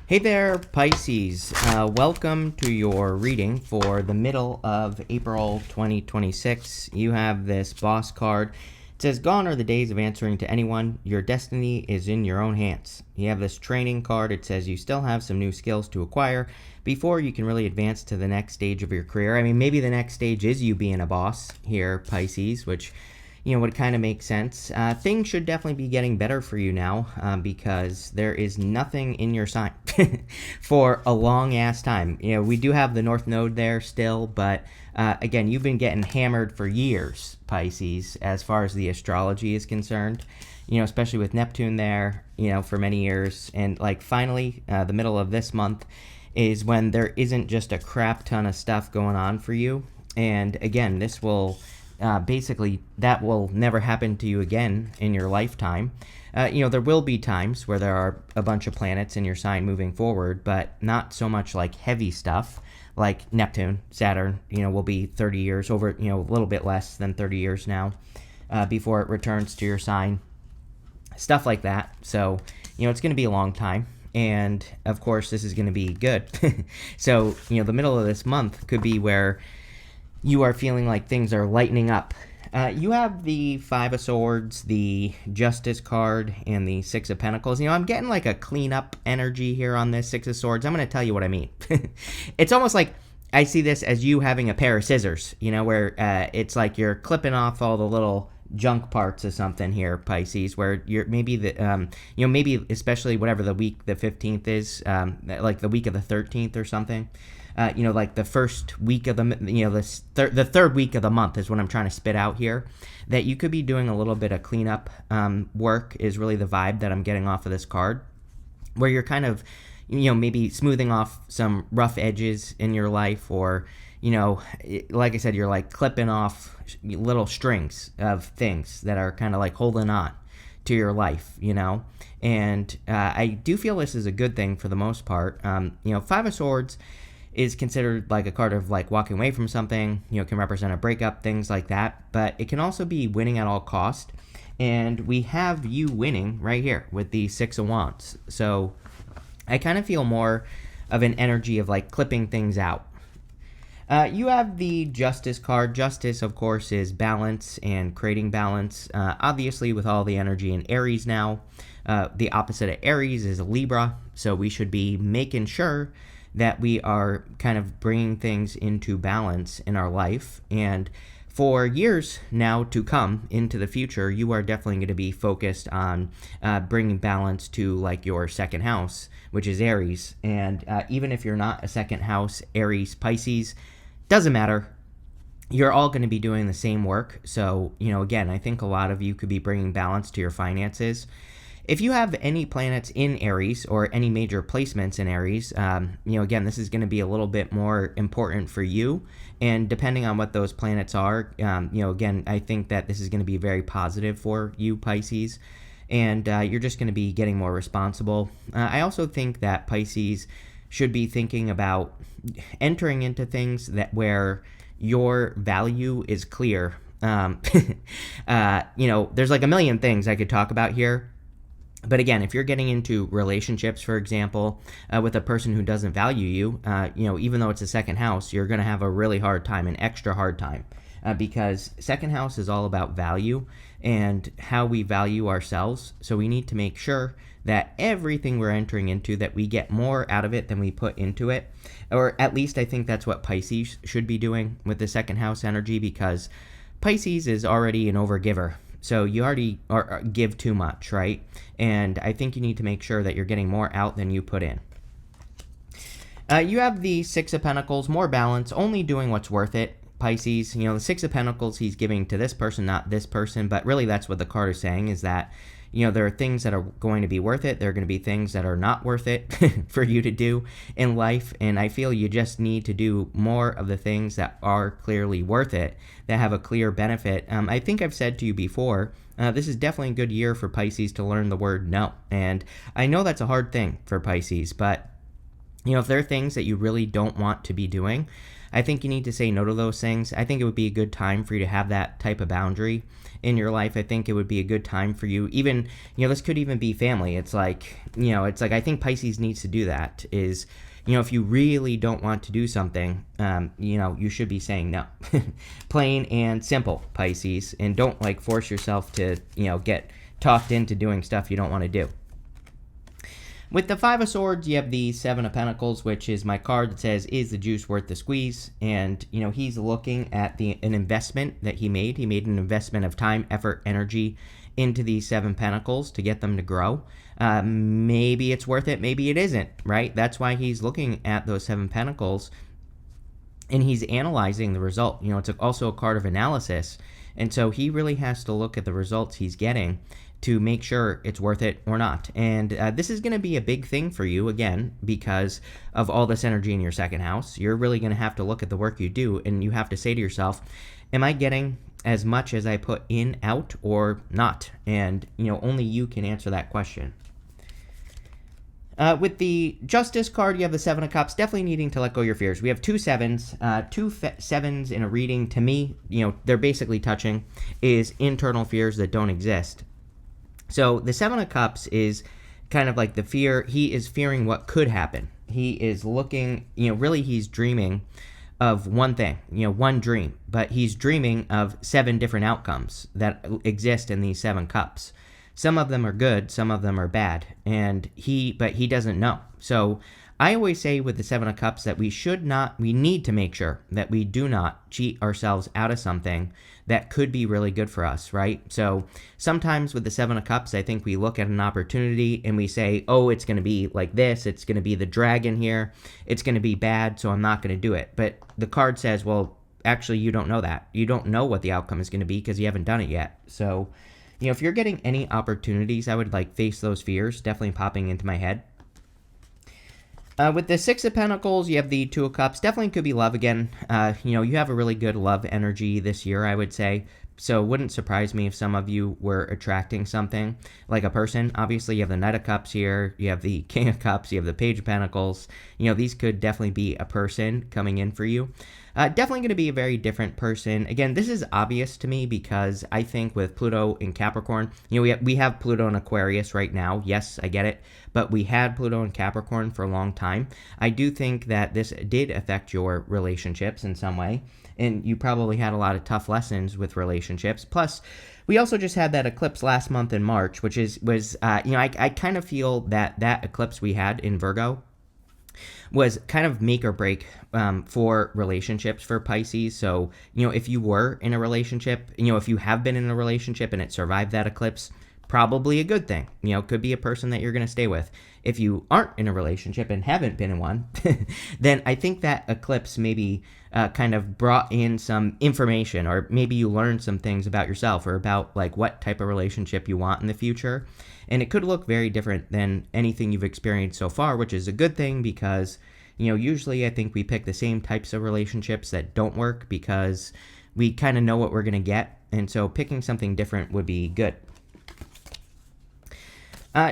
Hey there, Pisces. Welcome to your reading for the middle of April 2026. You have this boss card. It says, "Gone are the days of answering to anyone. Your destiny is in your own hands." You have this training card. It says you still have some new skills to acquire before you can really advance to the next stage of your career. I mean, maybe the next stage is you being a boss here, Pisces, which would kind of make sense. Things should definitely be getting better for you now because there is nothing in your sign for a long ass time. We do have the North Node there still, but again, you've been getting hammered for years, Pisces, as far as the astrology is concerned. Especially with Neptune there, for many years. And like finally, the middle of this month is when there isn't just a crap ton of stuff going on for you. And again, this will basically, that will never happen to you again in your lifetime. There will be times where there are a bunch of planets in your sign moving forward, but not so much like heavy stuff like Neptune, Saturn, will be 30 years over, a little bit less than 30 years now before it returns to your sign. Stuff like that. So, it's going to be a long time. And of course, this is going to be good. So, the middle of this month could be where you are feeling like things are lightening up. You have the Five of Swords, the Justice card, and the Six of Pentacles. I'm getting like a cleanup energy here on this Six of Swords. I'm going to tell you what I mean. It's almost like I see this as you having a pair of scissors, where it's like you're clipping off all the little junk parts of something here, Pisces, where you're maybe maybe especially whatever the week the 15th is, like the week of the 13th or something. Like the first week of the, the third week of the month is what I'm trying to spit out here, that you could be doing a little bit of cleanup work is really the vibe that I'm getting off of this card, where you're kind of, maybe smoothing off some rough edges in your life, or, like I said, you're like clipping off little strings of things that are kind of like holding on to your life, and I do feel this is a good thing for the most part. Five of Swords is considered like a card of like walking away from something, can represent a breakup, things like that, but it can also be winning at all cost. And we have you winning right here with the Six of Wands. So I kind of feel more of an energy of like clipping things out. You have the Justice card. Justice, of course, is balance and creating balance. Obviously, with all the energy in Aries now, the opposite of Aries is Libra. So we should be making sure that we are kind of bringing things into balance in our life. And for years now to come into the future, you are definitely going to be focused on bringing balance to like your second house, which is Aries. And even if you're not a second house, Aries, Pisces, doesn't matter. You're all going to be doing the same work. So, again, I think a lot of you could be bringing balance to your finances. If you have any planets in Aries or any major placements in Aries, again, this is going to be a little bit more important for you. And depending on what those planets are, again, I think that this is going to be very positive for you, Pisces. And you're just going to be getting more responsible. I also think that Pisces should be thinking about entering into things that where your value is clear. There's like a million things I could talk about here. But again, if you're getting into relationships, for example, with a person who doesn't value you, even though it's a second house, you're going to have a really hard time, an extra hard time, because second house is all about value and how we value ourselves. So we need to make sure that everything we're entering into, that we get more out of it than we put into it. Or at least I think that's what Pisces should be doing with the second house energy, because Pisces is already an overgiver. So you already give too much, right? And I think you need to make sure that you're getting more out than you put in. You have the Six of Pentacles, more balance, only doing what's worth it, Pisces. The Six of Pentacles he's giving to this person, not this person, but really that's what the card is saying, is that there are things that are going to be worth it. There are going to be things that are not worth it for you to do in life. And I feel you just need to do more of the things that are clearly worth it, that have a clear benefit. I think I've said to you before, this is definitely a good year for Pisces to learn the word no. And I know that's a hard thing for Pisces, but if there are things that you really don't want to be doing, I think you need to say no to those things. I think it would be a good time for you to have that type of boundary in your life. I think it would be a good time for you. Even, this could even be family. It's like, I think Pisces needs to do that is, if you really don't want to do something, you should be saying no. Plain and simple, Pisces. And don't force yourself to, get talked into doing stuff you don't want to do. With the Five of Swords, you have the Seven of Pentacles, which is my card that says, is the juice worth the squeeze? And, he's looking at an investment that he made. He made an investment of time, effort, energy into these Seven Pentacles to get them to grow. Maybe it's worth it, maybe it isn't, right? That's why he's looking at those Seven Pentacles and he's analyzing the result. It's also a card of analysis. And so he really has to look at the results he's getting to make sure it's worth it or not. And this is going to be a big thing for you, again, because of all this energy in your second house. You're really going to have to look at the work you do, and you have to say to yourself, am I getting as much as I put in out or not? And, only you can answer that question. With the Justice card, you have the Seven of Cups, definitely needing to let go of your fears. We have two sevens. Sevens in a reading, to me, they're basically touching, is internal fears that don't exist. So the Seven of Cups is kind of like the fear. He is fearing what could happen. He is looking, really he's dreaming of one thing, one dream. But he's dreaming of 7 different outcomes that exist in these 7 cups. Some of them are good, some of them are bad, but he doesn't know. So I always say with the Seven of Cups that we need to make sure that we do not cheat ourselves out of something that could be really good for us, right? So sometimes with the Seven of Cups, I think we look at an opportunity and we say, oh, it's going to be like this, it's going to be the dragon here, it's going to be bad, so I'm not going to do it. But the card says, well, actually, you don't know that. You don't know what the outcome is going to be because you haven't done it yet. So if you're getting any opportunities, I would face those fears, definitely popping into my head. With the Six of Pentacles, you have the Two of Cups. Definitely could be love again. You have a really good love energy this year, I would say. So it wouldn't surprise me if some of you were attracting something, like a person. Obviously, you have the Knight of Cups here. You have the King of Cups. You have the Page of Pentacles. These could definitely be a person coming in for you. Definitely going to be a very different person. Again, this is obvious to me because I think with Pluto in Capricorn, we have Pluto in Aquarius right now. Yes, I get it. But we had Pluto in Capricorn for a long time. I do think that this did affect your relationships in some way. And you probably had a lot of tough lessons with relationships. Plus, we also just had that eclipse last month in March, which I kind of feel that eclipse we had in Virgo was kind of make or break for relationships for Pisces. So, if you were in a relationship, if you have been in a relationship and it survived that eclipse, probably a good thing. Could be a person that you're going to stay with. If you aren't in a relationship and haven't been in one, then I think that eclipse maybe kind of brought in some information, or maybe you learned some things about yourself or about what type of relationship you want in the future. And it could look very different than anything you've experienced so far, which is a good thing because, usually I think we pick the same types of relationships that don't work because we kind of know what we're going to get. And so picking something different would be good.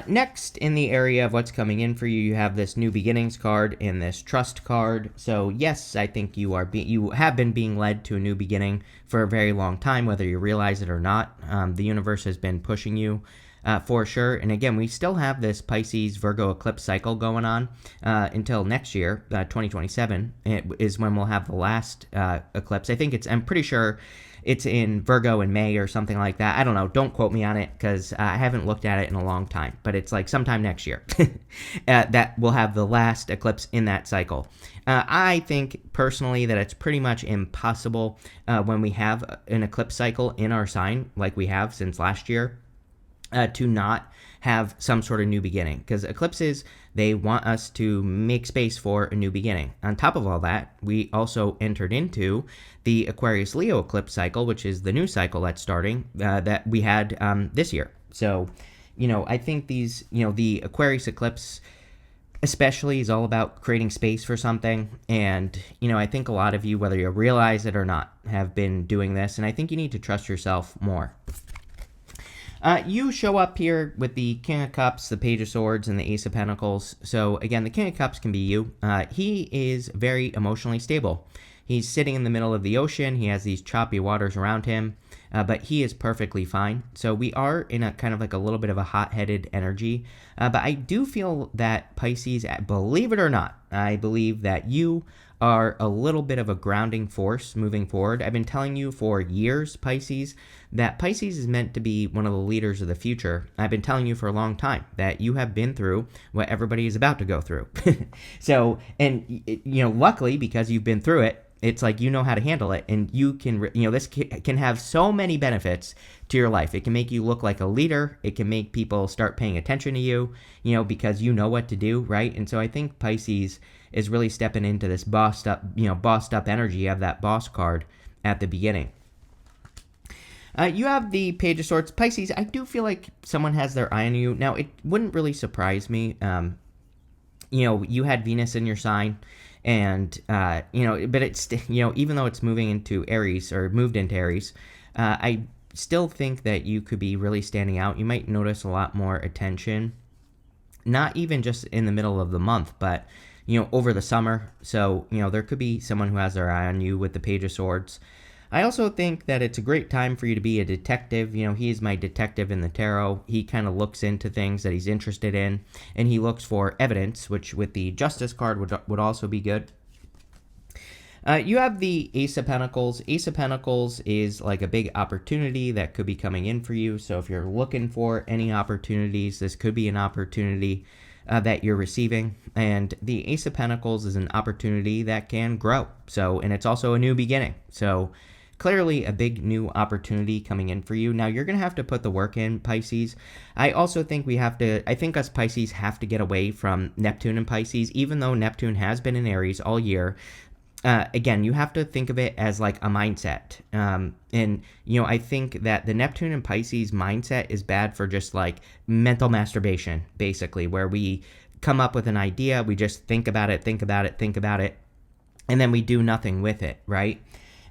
Next, in the area of what's coming in for you, you have this New Beginnings card and this Trust card. So yes, I think you have been being led to a new beginning for a very long time, whether you realize it or not. The universe has been pushing you for sure. And again, we still have this Pisces Virgo eclipse cycle going on until next year, 2027 is when we'll have the last eclipse. I'm pretty sure it's in Virgo in May or something like that. I don't know. Don't quote me on it because I haven't looked at it in a long time. But it's sometime next year that we'll have the last eclipse in that cycle. I think personally that it's pretty much impossible when we have an eclipse cycle in our sign like we have since last year to not have some sort of new beginning, because eclipses, they want us to make space for a new beginning. On top of all that, we also entered into the Aquarius Leo eclipse cycle, which is the new cycle that's starting that we had this year. So, I think the Aquarius eclipse especially is all about creating space for something. And, I think a lot of you, whether you realize it or not, have been doing this. And I think you need to trust yourself more. You show up here with the King of Cups, the Page of Swords, and the Ace of Pentacles. So again, the King of Cups can be you. He is very emotionally stable. He's sitting in the middle of the ocean. He has these choppy waters around him, but he is perfectly fine. So we are in a kind of like a little bit of a hot-headed energy. But I do feel that Pisces, believe it or not, I believe that you are a little bit of a grounding force moving forward. I've been telling you for years, Pisces, that Pisces is meant to be one of the leaders of the future. I've been telling you for a long time that you have been through what everybody is about to go through. So, and luckily, because you've been through it, it's like you know how to handle it, and you can, this can have so many benefits to your life. It can make you look like a leader. It can make people start paying attention to you, because you know what to do, right? And so I think Pisces is really stepping into this bossed up energy. You have that boss card at the beginning. You have the Page of Swords. Pisces, I do feel like someone has their eye on you. Now, it wouldn't really surprise me. You had Venus in your sign. And, but it's, even though it's moving into Aries or moved into Aries, I still think that you could be really standing out. You might notice a lot more attention, not even just in the middle of the month, but, over the summer. So, there could be someone who has their eye on you with the Page of Swords. I also think that it's a great time for you to be a detective. He is my detective in the tarot. He kind of looks into things that he's interested in, and he looks for evidence, which with the Justice card would also be good. You have the Ace of Pentacles. Ace of Pentacles is like a big opportunity that could be coming in for you. So if you're looking for any opportunities, this could be an opportunity that you're receiving. And the Ace of Pentacles is an opportunity that can grow. And it's also a new beginning. So clearly a big new opportunity coming in for you. Now, you're going to have to put the work in, Pisces. I also think I think us Pisces have to get away from Neptune and Pisces, even though Neptune has been in Aries all year. Again, you have to think of it as like a mindset. I think that the Neptune and Pisces mindset is bad for just like mental masturbation, basically, where we come up with an idea, we just think about it, and then we do nothing with it, right?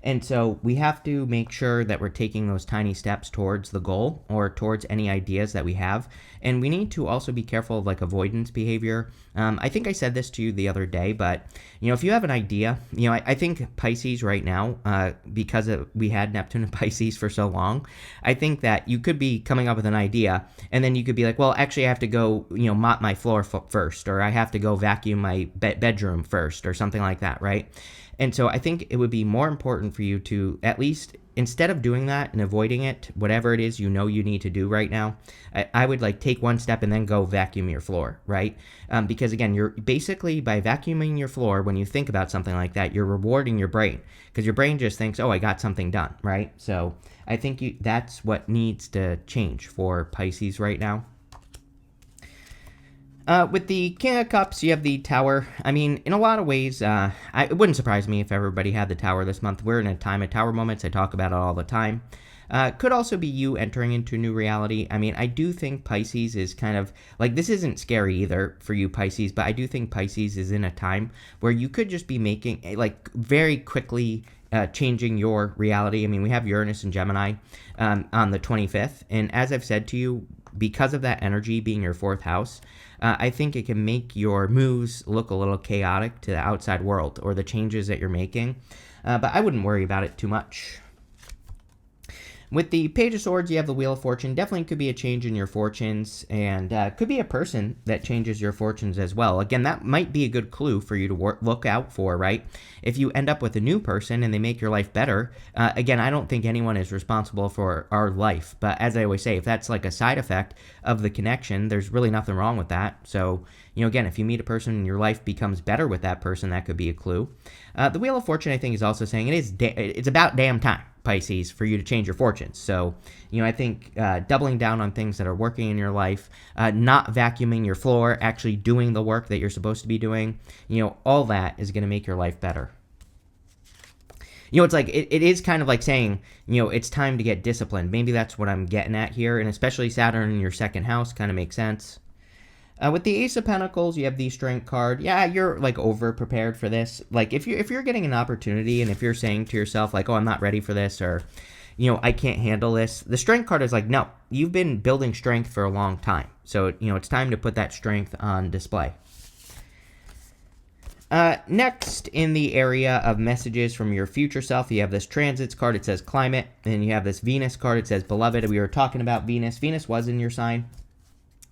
And so we have to make sure that we're taking those tiny steps towards the goal or towards any ideas that we have. And we need to also be careful of like avoidance behavior. I think I said this to you the other day, but if you have an idea, I think Pisces right now, because we had Neptune and Pisces for so long, I think that you could be coming up with an idea and then you could be like, well, actually I have to go, mop my floor first, or I have to go vacuum my bedroom first, or something like that, right? And so I think it would be more important for you to, at least instead of doing that and avoiding it, whatever it is you need to do right now, I would like take one step and then go vacuum your floor, right? Because again, you're basically, by vacuuming your floor, when you think about something like that, you're rewarding your brain, because your brain just thinks, oh, I got something done, right? So I think that's what needs to change for Pisces right now. With the King of Cups, you have the Tower. I mean, in a lot of ways, it wouldn't surprise me if everybody had the Tower this month. We're in a time of Tower moments. I talk about it all the time. Could also be you entering into a new reality. I mean, I do think Pisces is kind of, like, this isn't scary either for you, Pisces, but I do think Pisces is in a time where you could just be making, like, very quickly changing your reality. I mean, we have Uranus and Gemini on the 25th, and as I've said to you, because of that energy being your fourth house, I think it can make your moves look a little chaotic to the outside world, or the changes that you're making. But I wouldn't worry about it too much. With the Page of Swords, you have the Wheel of Fortune. Definitely could be a change in your fortunes, and could be a person that changes your fortunes as well. Again, that might be a good clue for you to look out for, right? If you end up with a new person and they make your life better, again, I don't think anyone is responsible for our life. But as I always say, if that's like a side effect of the connection, there's really nothing wrong with that. So, again, if you meet a person and your life becomes better with that person, that could be a clue. The Wheel of Fortune, I think, is also saying it's about damn time, Pisces, for you to change your fortunes. So, I think doubling down on things that are working in your life, not vacuuming your floor, actually doing the work that you're supposed to be doing, all that is going to make your life better. It's like, it is kind of like saying, it's time to get disciplined. Maybe that's what I'm getting at here, and especially Saturn in your second house kind of makes sense. With the Ace of Pentacles, you have the Strength card. Yeah, you're like over prepared for this. Like if you're getting an opportunity, and if you're saying to yourself like, oh, I'm not ready for this, or I can't handle this, the Strength card is like, no, you've been building strength for a long time. So it's time to put that strength on display. Next, in the area of messages from your future self, you have this transits card. It says climate. And you have this Venus card. It says beloved. We were talking about Venus. Venus was in your sign.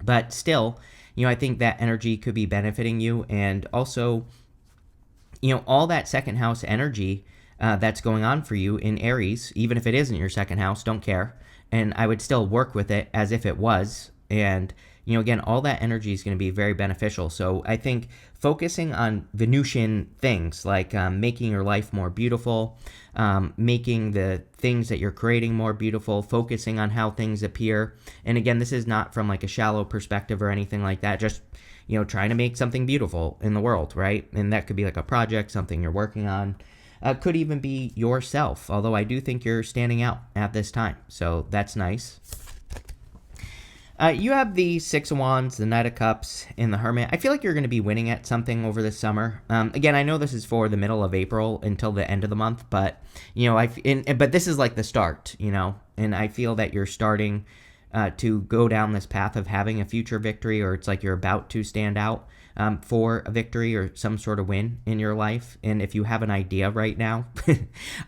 But still, I think that energy could be benefiting you. And also, all that second house energy that's going on for you in Aries, even if it isn't your second house, don't care. And I would still work with it as if it was. And again, all that energy is going to be very beneficial. So I think focusing on Venusian things like making your life more beautiful, making the things that you're creating more beautiful, focusing on how things appear. And again, this is not from like a shallow perspective or anything like that. Just, trying to make something beautiful in the world, right? And that could be like a project, something you're working on. Could even be yourself, although I do think you're standing out at this time. So that's nice. You have the Six of Wands, the Knight of Cups, and the Hermit. I feel like you're going to be winning at something over this summer. Again, I know this is for the middle of April until the end of the month, but but this is like the start, and I feel that you're starting to go down this path of having a future victory, or it's like you're about to stand out for a victory or some sort of win in your life. And if you have an idea right now,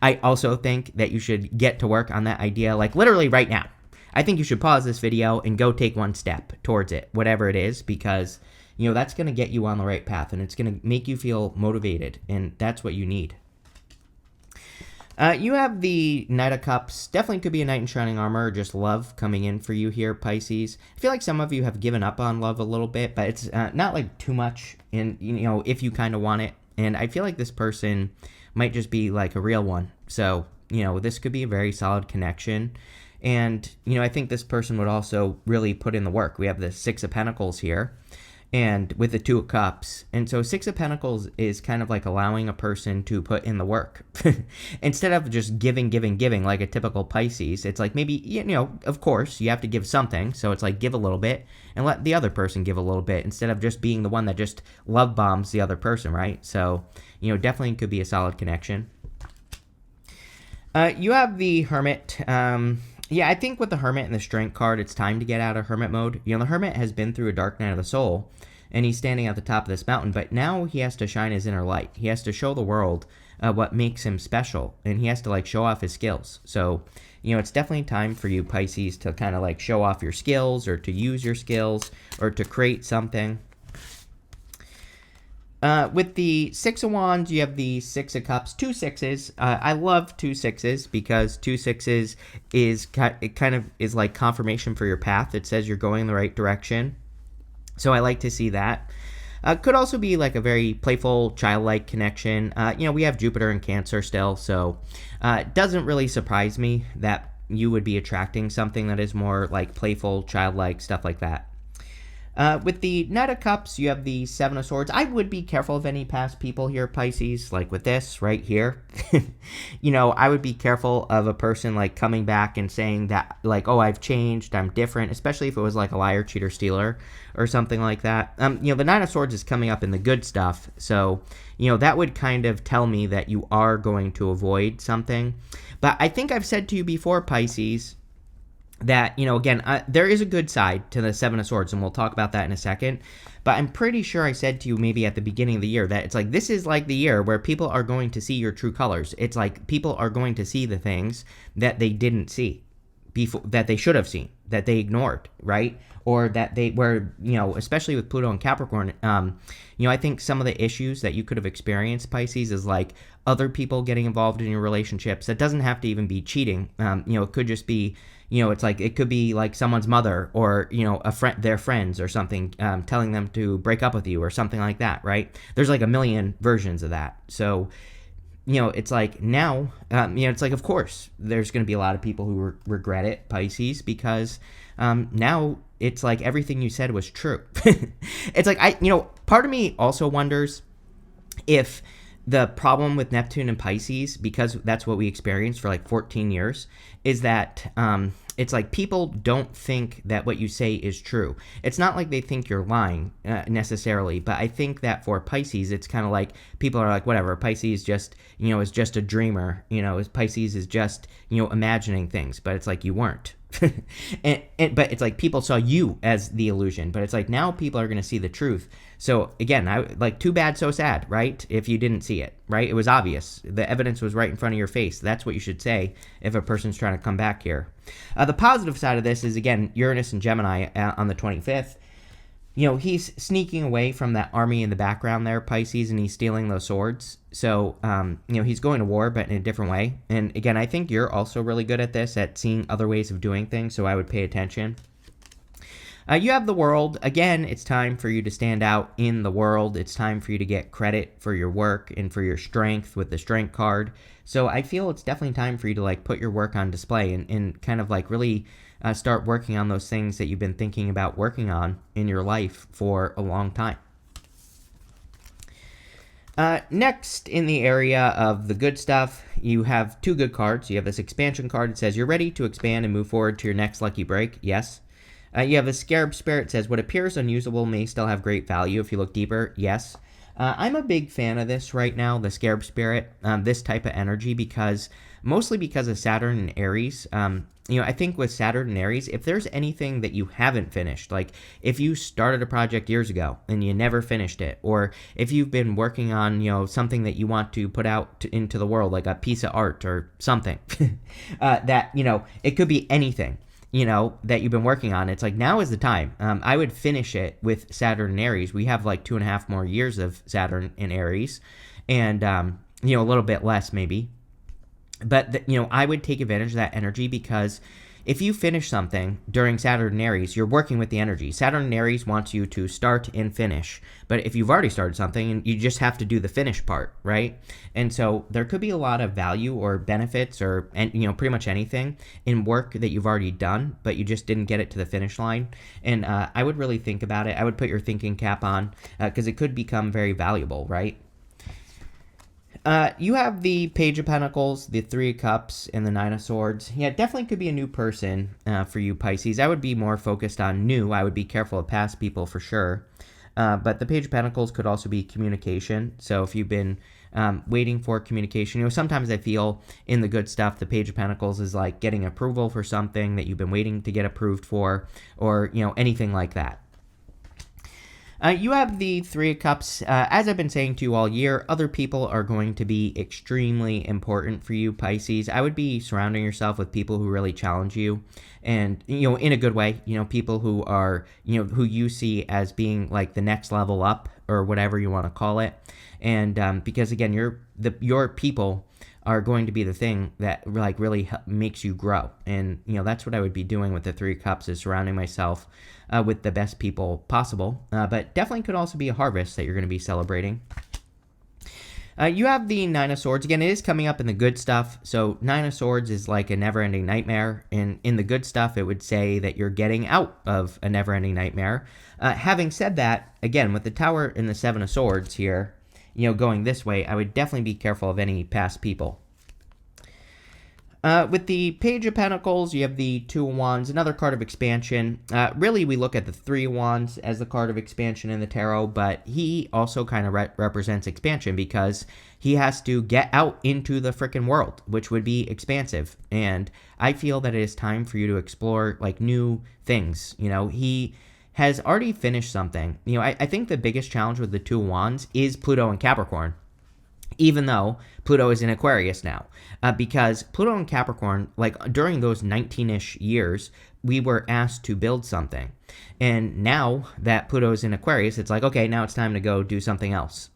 I also think that you should get to work on that idea, like literally right now. I think you should pause this video and go take one step towards it, whatever it is, because, that's going to get you on the right path, and it's going to make you feel motivated, and that's what you need. You have the Knight of Cups. Definitely could be a knight in shining armor, or just love coming in for you here, Pisces. I feel like some of you have given up on love a little bit, but it's not like too much, and, if you kind of want it. And I feel like this person might just be like a real one. So, this could be a very solid connection. And, I think this person would also really put in the work. We have the Six of Pentacles here, and with the Two of Cups. And so Six of Pentacles is kind of like allowing a person to put in the work. Instead of just giving like a typical Pisces. It's like maybe, of course, you have to give something. So it's like give a little bit and let the other person give a little bit, instead of just being the one that just love bombs the other person, right? So, definitely could be a solid connection. You have the Hermit. Yeah, I think with the Hermit and the Strength card, it's time to get out of Hermit mode. The Hermit has been through a dark night of the soul, and he's standing at the top of this mountain, but now he has to shine his inner light. He has to show the world what makes him special, and he has to, like, show off his skills. So, it's definitely time for you, Pisces, to kind of, like, show off your skills, or to use your skills, or to create something. With the Six of Wands, you have the Six of Cups, two sixes. I love two sixes because two sixes is kind of is like confirmation for your path. It says you're going in the right direction. So I like to see that. Could also be like a very playful, childlike connection. We have Jupiter in Cancer still, so it doesn't really surprise me that you would be attracting something that is more like playful, childlike, stuff like that. With the Knight of Cups, you have the Seven of Swords. I would be careful of any past people here, Pisces, like with this right here. I would be careful of a person like coming back and saying that like, oh, I've changed, I'm different, especially if it was like a liar, cheater, stealer or something like that. The Nine of Swords is coming up in the good stuff. So, that would kind of tell me that you are going to avoid something. But I think I've said to you before, Pisces, that, again, there is a good side to the Seven of Swords, and we'll talk about that in a second. But I'm pretty sure I said to you maybe at the beginning of the year that it's like this is like the year where people are going to see your true colors. It's like people are going to see the things that they didn't see before, that they should have seen, that they ignored, right? Or that they were, especially with Pluto and Capricorn, I think some of the issues that you could have experienced, Pisces, is like other people getting involved in your relationships. That doesn't have to even be cheating. It could just be, it's like it could be like someone's mother or, their friends or something telling them to break up with you or something like that, right? There's like a million versions of that. So, it's like now, it's like, of course, there's going to be a lot of people who regret it, Pisces, because now it's like everything you said was true. It's like, part of me also wonders if the problem with Neptune and Pisces, because that's what we experienced for like 14 years, is that it's like people don't think that what you say is true. It's not like they think you're lying necessarily, but I think that for Pisces, it's kind of like people are like, whatever, Pisces just, is just a dreamer, Pisces is just, imagining things, but it's like you weren't. But it's like people saw you as the illusion, but it's like now people are going to see the truth. So again, too bad, so sad, right? If you didn't see it, right? It was obvious. The evidence was right in front of your face. That's what you should say if a person's trying to come back here. The positive side of this is, again, Uranus and Gemini on the 25th. He's sneaking away from that army in the background there, Pisces, and he's stealing those swords. So, he's going to war, but in a different way. And again, I think you're also really good at this, at seeing other ways of doing things, so I would pay attention. You have the world. Again, it's time for you to stand out in the world. It's time for you to get credit for your work and for your strength with the strength card. So I feel it's definitely time for you to put your work on display and kind of really start working on those things that you've been thinking about working on in your life for a long time. Next, in the area of the good stuff, you have two good cards. You have this expansion card. It says, you're ready to expand and move forward to your next lucky break. Yes. You have the Scarab Spirit. It says, what appears unusable may still have great value if you look deeper. Yes. I'm a big fan of this right now, the Scarab Spirit, this type of energy, mostly because of Saturn and Aries. I think with Saturn and Aries, if there's anything that you haven't finished, like if you started a project years ago and you never finished it, or if you've been working on, something that you want to put out into the world, like a piece of art or something, it could be anything, that you've been working on. It's like, now is the time. I would finish it with Saturn and Aries. We have 2.5 more years of Saturn and Aries, and, a little bit less maybe. But, I would take advantage of that energy, because if you finish something during Saturn and Aries, you're working with the energy. Saturn and Aries wants you to start and finish. But if you've already started something, you just have to do the finish part, right? And so there could be a lot of value or benefits or, pretty much anything in work that you've already done, but you just didn't get it to the finish line. And I would really think about it. I would put your thinking cap on, because it could become very valuable, right? You have the Page of Pentacles, the Three of Cups, and the Nine of Swords. Yeah, it definitely could be a new person for you, Pisces. I would be more focused on new. I would be careful of past people for sure. But the Page of Pentacles could also be communication. So if you've been waiting for communication, sometimes I feel in the good stuff, the Page of Pentacles is like getting approval for something that you've been waiting to get approved for, or, anything like that. You have the Three of Cups. As I've been saying to you all year, other people are going to be extremely important for you, Pisces. I would be surrounding yourself with people who really challenge you, and, in a good way, people who are, who you see as being like the next level up, or whatever you want to call it. And because, again, your people are going to be the thing that really makes you grow. And, that's what I would be doing with the Three of Cups, is surrounding myself with the best people possible. But definitely could also be a harvest that you're going to be celebrating. You have the Nine of Swords. Again, it is coming up in the good stuff. So Nine of Swords is like a never-ending nightmare. And in the good stuff, it would say that you're getting out of a never-ending nightmare. Having said that, again, with the Tower and the Seven of Swords here, going this way, I would definitely be careful of any past people. With the Page of Pentacles, you have the Two of Wands, another card of expansion. Really, we look at the Three of Wands as the card of expansion in the tarot, but he also kind of represents expansion, because he has to get out into the frickin' world, which would be expansive. And I feel that it is time for you to explore new things. He has already finished something. I think the biggest challenge with the Two of Wands is Pluto and Capricorn, even though Pluto is in Aquarius now. Because Pluto and Capricorn, during those 19-ish years, we were asked to build something. And now that Pluto's in Aquarius, it's like, okay, now it's time to go do something else.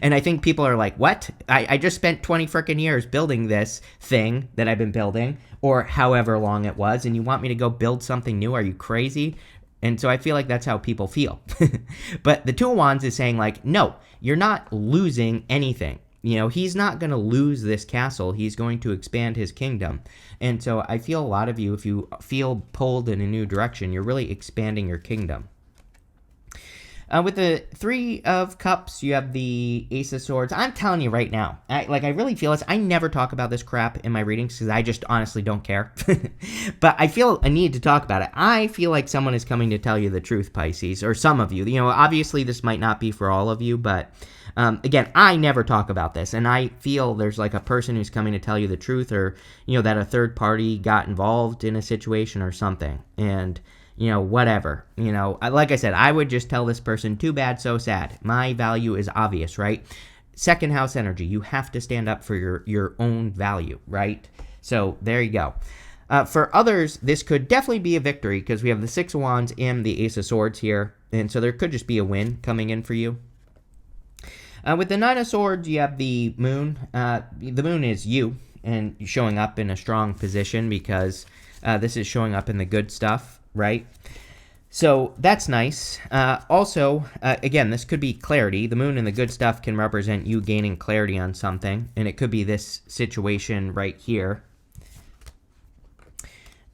And I think people are like, what? I just spent 20 frickin' years building this thing that I've been building, or however long it was, and you want me to go build something new? Are you crazy? And so I feel like that's how people feel. But the Two of Wands is saying, no, you're not losing anything. He's not going to lose this castle. He's going to expand his kingdom. And so I feel a lot of you, if you feel pulled in a new direction, you're really expanding your kingdom. With the Three of Cups, you have the Ace of Swords. I'm telling you right now, I really feel this. I never talk about this crap in my readings, because I just honestly don't care. But I feel a need to talk about it. I feel like someone is coming to tell you the truth, Pisces, or some of you. Obviously this might not be for all of you, but Again, I never talk about this, and I feel there's like a person who's coming to tell you the truth, or, that a third party got involved in a situation or something. And, whatever. Like I said, I would just tell this person, too bad, so sad. My value is obvious, right? Second house energy. You have to stand up for your own value, right? So there you go. For others, this could definitely be a victory because we have the Six of Wands and the Ace of Swords here. And so there could just be a win coming in for you. With the Nine of Swords, you have the Moon. The Moon is you and showing up in a strong position because this is showing up in the good stuff, right? So that's nice. Also, again, this could be clarity. The Moon and the good stuff can represent you gaining clarity on something. And it could be this situation right here.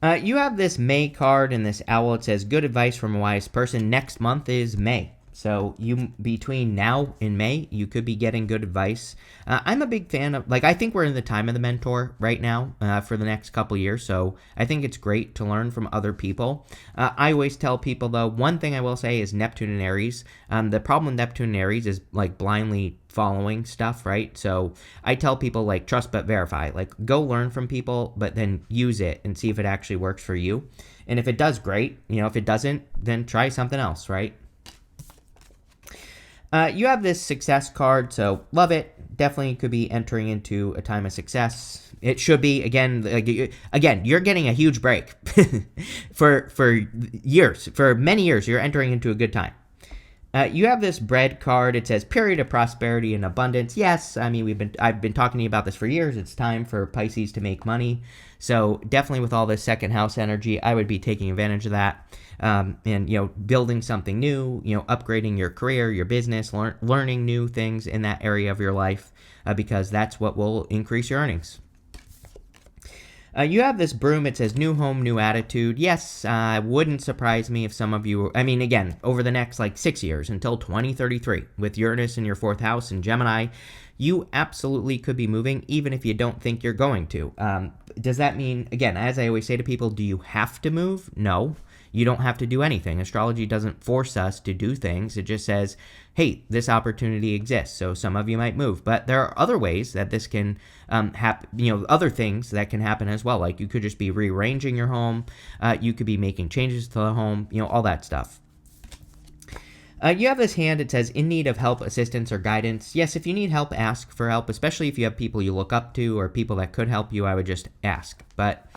You have this May card and this owl. It says, good advice from a wise person. Next month is May. So between now and May, you could be getting good advice. I'm a big fan of, I think we're in the time of the mentor right now for the next couple years. So I think it's great to learn from other people. I always tell people, though, one thing I will say is Neptune and Aries. The problem with Neptune and Aries is blindly following stuff, right? So I tell people trust but verify. Go learn from people, but then use it and see if it actually works for you. And if it does, great. If it doesn't, then try something else, right? You have this success card, so love it. Definitely could be entering into a time of success. It should be, again, you're getting a huge break. for years, for many years, you're entering into a good time. You have this bread card. It says period of prosperity and abundance. Yes, I mean, I've been talking to you about this for years. It's time for Pisces to make money. So definitely with all this second house energy, I would be taking advantage of that. And, building something new, upgrading your career, your business, learning new things in that area of your life, because that's what will increase your earnings. You have this broom. It says new home, new attitude. Yes, wouldn't surprise me if some of you, again, over the next 6 years until 2033 with Uranus in your fourth house and Gemini, you absolutely could be moving even if you don't think you're going to. Does that mean, again, as I always say to people, do you have to move? No. You don't have to do anything. Astrology doesn't force us to do things. It just says, hey, this opportunity exists. So some of you might move. But there are other ways that this can happen, other things that can happen as well. You could just be rearranging your home. You could be making changes to the home, all that stuff. You have this hand. It says, in need of help, assistance, or guidance. Yes, if you need help, ask for help, especially if you have people you look up to or people that could help you. I would just ask. But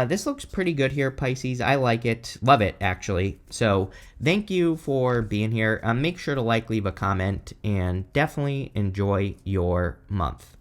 this looks pretty good here, Pisces. I like it. Love it, actually. So thank you for being here. Make sure to leave a comment, and definitely enjoy your month.